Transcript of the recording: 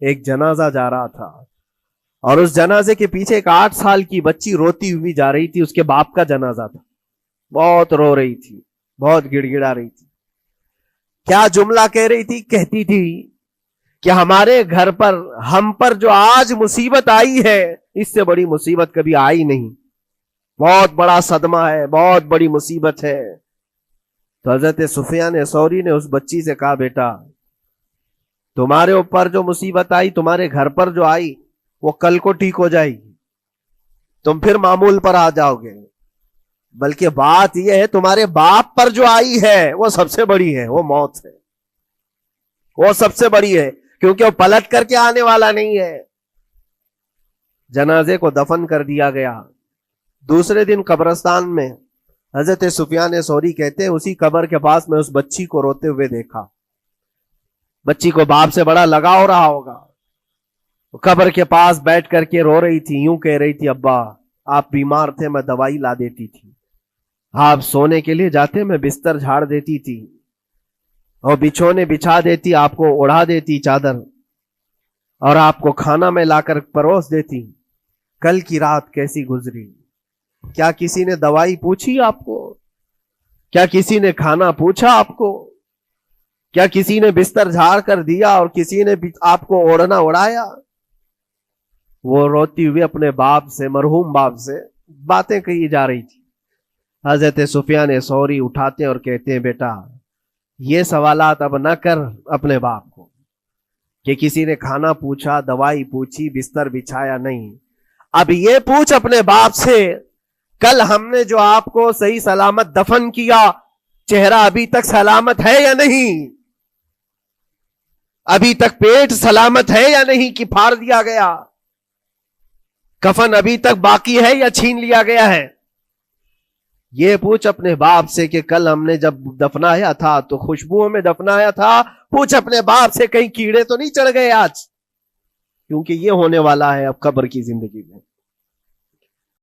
एक जनाजा जा रहा था और उस जनाजे के पीछे एक 8 साल की बच्ची रोती हुई जा रही थी। उसके बाप का जनाजा था। बहुत रो रही थी, बहुत गिड़गिड़ा रही थी। क्या जुमला कह रही थी? कहती थी कि हमारे घर पर, हम पर जो आज मुसीबत आई है, इससे बड़ी मुसीबत कभी आई नहीं। बहुत बड़ा सदमा है, बहुत बड़ी मुसीबत है। तो हजरत सुफियान सौरी ने उस बच्ची से कहा, बेटा तुम्हारे ऊपर जो मुसीबत आई, तुम्हारे घर पर जो आई, वो कल को ठीक हो जाएगी, तुम फिर मामूल पर आ जाओगे। बल्कि बात यह है, तुम्हारे बाप पर जो आई है वो सबसे बड़ी है, वो मौत है, वो सबसे बड़ी है, क्योंकि वो पलट करके आने वाला नहीं है। जनाजे को दफन कर दिया गया। दूसरे दिन कब्रिस्तान में हजरत सुफियान सौरी कहते हैं, उसी कब्र के पास में उस बच्ची को रोते हुए देखा। बच्ची को बाप से बड़ा लगाव रहा होगा। कब्र के पास बैठ करके रो रही थी। यूं कह रही थी, अब्बा आप बीमार थे, मैं दवाई ला देती थी। आप सोने के लिए जाते, मैं बिस्तर झाड़ देती थी और बिछोने बिछा देती, आपको ओढ़ा देती चादर, और आपको खाना में लाकर परोस देती। कल की रात कैसी गुजरी? क्या किसी ने दवाई पूछी आपको? क्या किसी ने खाना पूछा आपको? क्या किसी ने बिस्तर झाड़ कर दिया और किसी ने आपको ओढ़ना उड़ाया? वो रोती हुई अपने बाप से, मरहूम बाप से बातें कही जा रही थी। हजरत सुफियान सौरी उठाते और कहते हैं, बेटा ये सवालात अब ना कर अपने बाप को कि किसी ने खाना पूछा, दवाई पूछी, बिस्तर बिछाया, नहीं। अब ये पूछ अपने बाप से, कल हमने जो आपको सही सलामत दफन किया, चेहरा अभी तक सलामत है या नहीं? अभी तक पेट सलामत है या नहीं कि फाड़ दिया गया? कफन अभी तक बाकी है या छीन लिया गया है? ये पूछ अपने बाप से कि कल हमने जब दफनाया था तो खुशबुओं में दफनाया था। पूछ अपने बाप से, कहीं कीड़े तो नहीं चढ़ गए आज? क्योंकि ये होने वाला है अब कब्र की जिंदगी में।